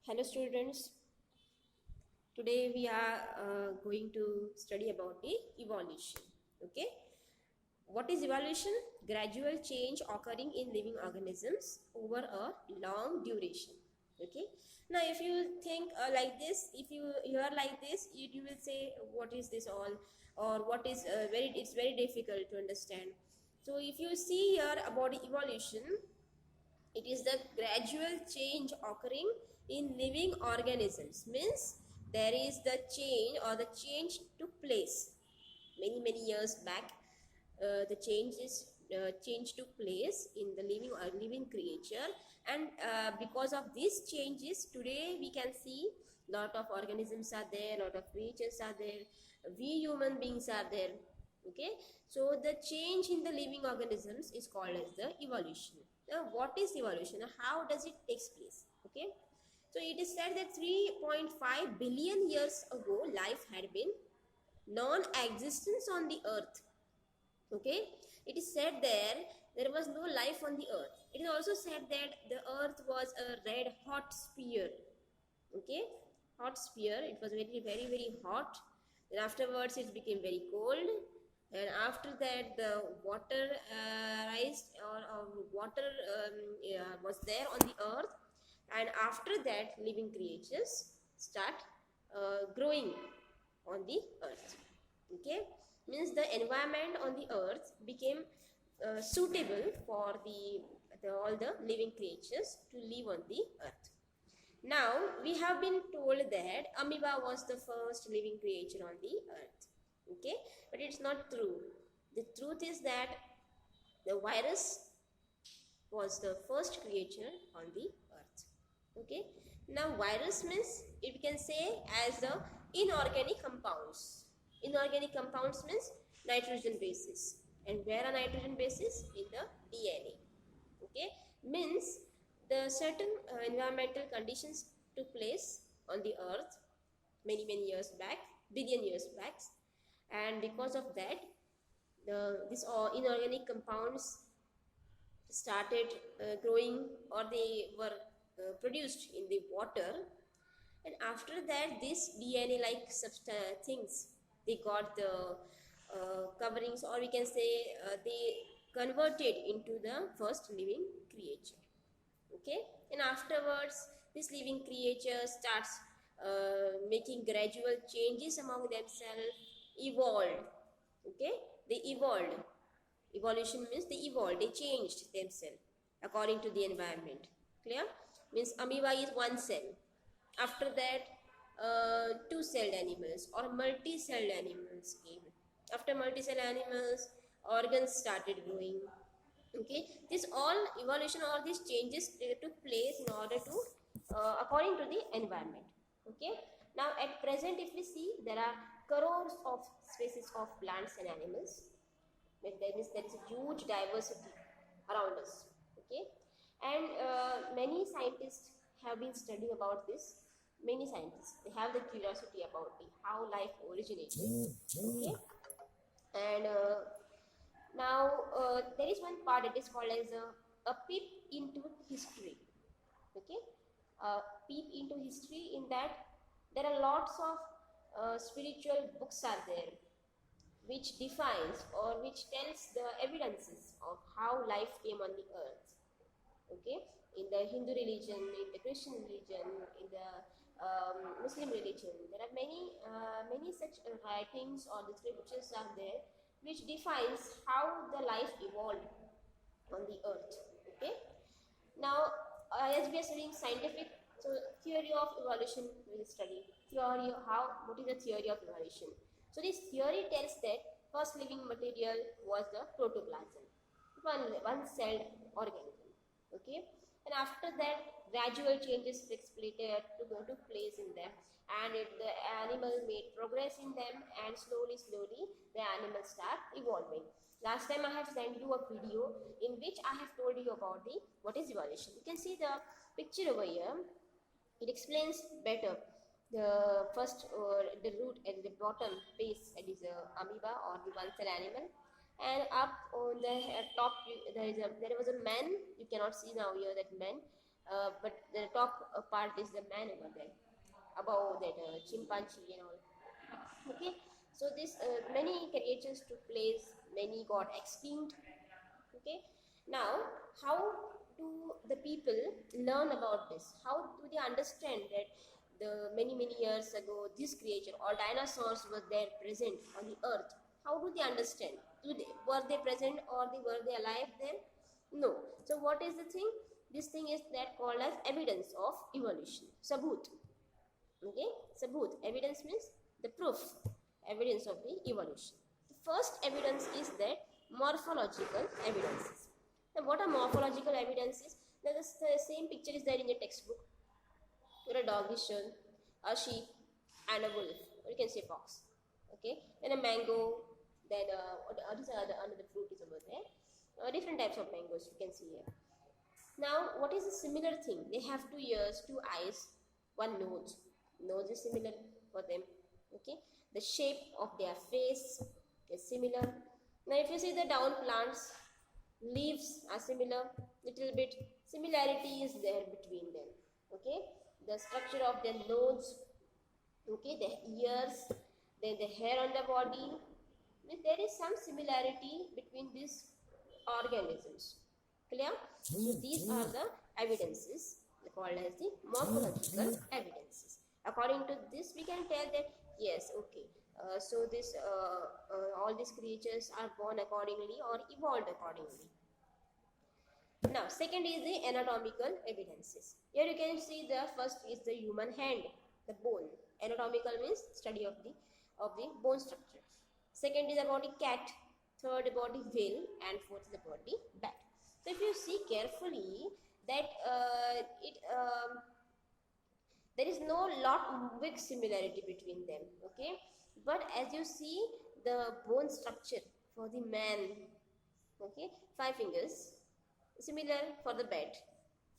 Hello students, today we are going to study about the evolution. Okay, what is evolution? Gradual change occurring in living organisms over a long duration. Okay, now if you think like this, if you hear like this, you will say what is this all, or what is it's very difficult to understand. So if you see here about evolution, it is the gradual change occurring in living organisms, means there is the change, or the change took place many years back. The change took place in the living creature, and because of these changes today we can see lot of organisms are there, lot of creatures are there, we human beings are there. Okay, so the change in the living organisms is called as the evolution. Now what is evolution? How does it takes place? Okay, so it is said that 3.5 billion years ago life had been non-existence on the earth. Okay, it is said there was no life on the earth. It is also said that the earth was a red hot sphere. Okay, hot sphere, it was very hot. Then afterwards it became very cold, and after that the water rised, or water was there on the earth, and after that living creatures start growing on the earth. Okay, means the environment on the earth became suitable for all the living creatures to live on the earth. Now we have been told that amoeba was the first living creature on the earth. Okay, but it's not true. The truth is that the virus was the first creature on the earth. Okay, now virus means, it can say as the inorganic compounds. Inorganic compounds means nitrogen bases, and where are nitrogen bases? In the DNA. Okay, means the certain environmental conditions took place on the earth many years back, billion years back, and because of that these inorganic compounds started growing, or they were produced in the water, and after that this DNA like things, they got the coverings, or we can say they converted into the first living creature. Okay, and afterwards this living creature starts making gradual changes among themselves, evolved. Okay, they evolved. Evolution means they evolved, they changed themselves according to the environment. Clear? Means amoeba is one cell. After that two-celled animals or multi-celled animals came. After multi-celled animals, organs started growing. Okay, this all evolution, all these changes took place in order to according to the environment. Okay, now at present if we see, there are crores of species of plants and animals. There is a huge diversity around us. Okay, and many scientists have been studying about this. Many scientists, they have the curiosity about the how life originated. Okay, and now there is one part that is called as a peep into history. Okay, peep into history, in that there are lots of spiritual books are there, which defines or which tells the evidences of how life came on the earth. Okay, in the Hindu religion, in the Christian religion, in the Muslim religion, there are many such writings or the scriptures are there which defines how the life evolved on the earth. Okay, now as we are studying scientific, so theory of evolution we will study. Theory, how, what is the theory of evolution? So this theory tells that first living material was the protoplasm, one celled organism. Okay, and after that gradual changes took place in them, and the animal made progress in them, and slowly the animals start evolving. Last time I have sent you a video in which I have told you about the what is evolution. You can see the picture over here. It explains better. The first, the root at the bottom base, it is a amoeba or the one cell animal, and up on the top there was a man. You cannot see now here that man, but the top top part is the man over there, above that chimpanzee and all. Okay, so this many creatures took place, many got extinct. Okay, now how do the people learn about this? How do they understand that the many years ago this creature or dinosaurs were there present on the earth? How do they understand? Were they present or were they alive then? No. So what is the thing? This thing is that called as evidence of evolution, sabut. Okay, sabut, evidence means the proof, evidence of the evolution. The first evidence is that morphological evidences. Now what are morphological evidences? Now the same picture is there in the textbook, where a dog is shown, a sheep and a wolf, or you can say fox. Okay, then a mango, then what is another fruit is over there, different types of mangoes you can see here. Now what is a similar thing? They have 2 ears, 2 eyes, 1 nose. Nose is similar for them. Okay, the shape of their face is similar. Now if you see the down plants, leaves are similar, little bit similarity is there between them. Okay, the structure of their nose, okay, the ears, then the hair on the body, there is some similarity between these organisms. Clear? So these are the evidences called as the morphological evidences. According to this, we can tell that yes, okay, so this all these creatures are born accordingly or evolved accordingly. Now, second is the anatomical evidences. Here you can see the first is the human hand, the bone. Anatomical means study of the bone structure. Second is about the cat. Third about the whale, and fourth is about the bat. So if you see carefully that there is no lot big similarity between them. Okay, but as you see the bone structure for the man, okay, 5 fingers, similar for the bat,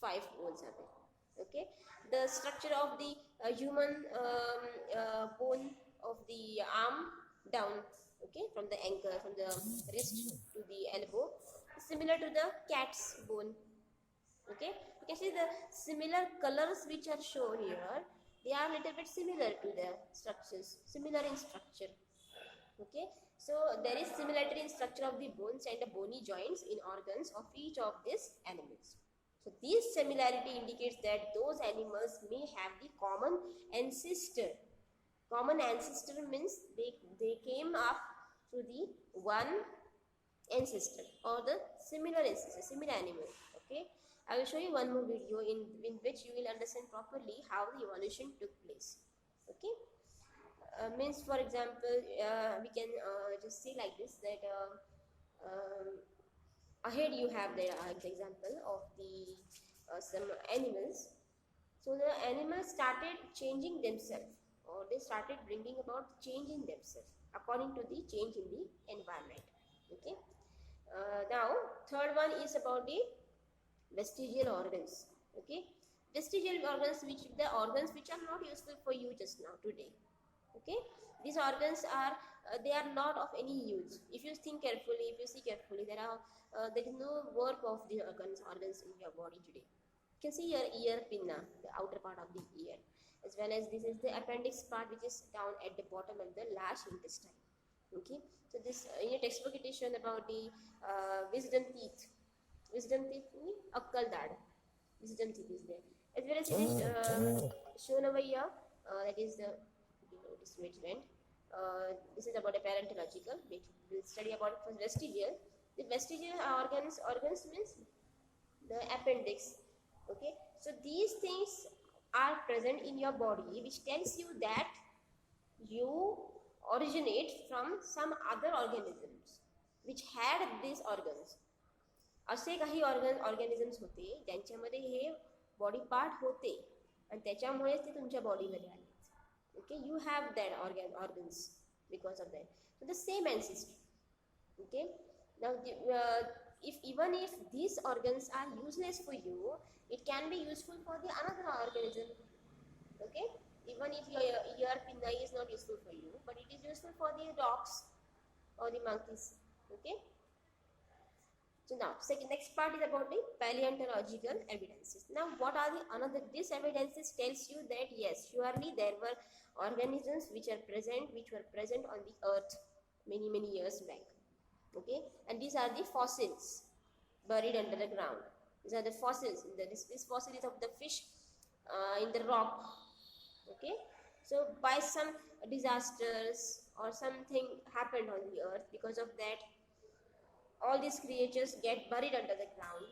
5 bones are there. Okay, the structure of the human bone of the arm down, okay, from the ankle, from the wrist to the elbow, similar to the cat's bone. Okay, you can see the similar colors which are shown here, they are little bit similar to the structures, similar in structure. Okay, so there is similarity in structure of the bones and the bony joints in organs of each of these animals. So this similarity indicates that those animals may have the common ancestor. Common ancestor means they came up through the one ancestor or the similar ancestor, similar animal. Okay, I will show you one more video in which you will understand properly how the evolution took place. Okay, means for example, we can just see like this that ahead you have the example of the some animals. So the animals started changing themselves, or they started bringing about change in themselves according to the change in the environment. Okay. Now third one is about the vestigial organs. Okay, vestigial organs, which the organs which are not useful for you just now today. Okay, these organs are they are not of any use. If you think carefully, if you see carefully, there is no work of the organs in your body today. You can see your ear pinna, the outer part of the ear, as well as this is the appendix part, which is down at the bottom of the large intestine. Okay, so this in your textbook it is shown about the wisdom teeth. Wisdom teeth means akkal dad. Wisdom teeth is there, as well as it is shown over here. That is the this is about a parentological. We will study about for vestigial. The vestigial organs means the appendix. Okay, so these things are present in your body, which tells you that you originate from some other organisms which had these organs. असे काही organisms होते ज्यांच्यामध्ये हे body part होते आणि त्याच्यामुळेच ते तुमच्या बॉडीमध्ये आले. Okay, you have that organs because of that. So the same ancestry. Okay, now even if these organs are useless for you, it can be useful for the another organism. Okay, even if your ear pinna is not useful for you, but it is useful for the dogs or the monkeys. Okay, So now, next part is about the paleontological evidences. Now, what are these evidences tells you that yes, surely there were organisms which were present on the earth many years back. Okay, and these are the fossils buried under the ground. These are the fossils. This fossil is of the fish in the rock. Okay, so by some disasters or something happened on the earth, because of that all these creatures get buried under the ground.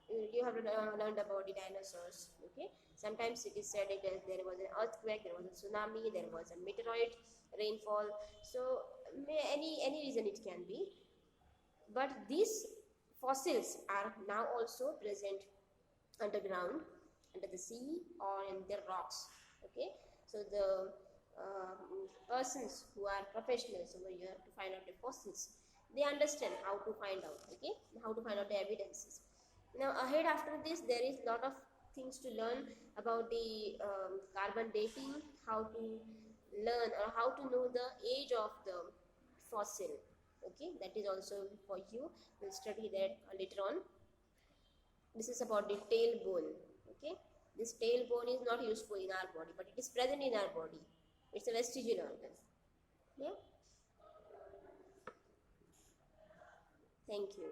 You have learned about the dinosaurs. Okay, sometimes it is said that there was an earthquake, there was a tsunami, there was a meteorite rainfall. So any reason it can be, but these fossils are now also present underground, under the sea or in the rocks. Okay, so the persons who are professionals over here to find out the fossils, they understand how to find out. Okay, how to find out the evidences. Now ahead after this there is lot of things to learn about the carbon dating, how to learn or how to know the age of the fossil. Okay, that is also for you. We'll study that later on. This is about the tailbone. Okay, this tailbone is not useful in our body, but it is present in our body. It's a vestigial organ. Yeah. Thank you.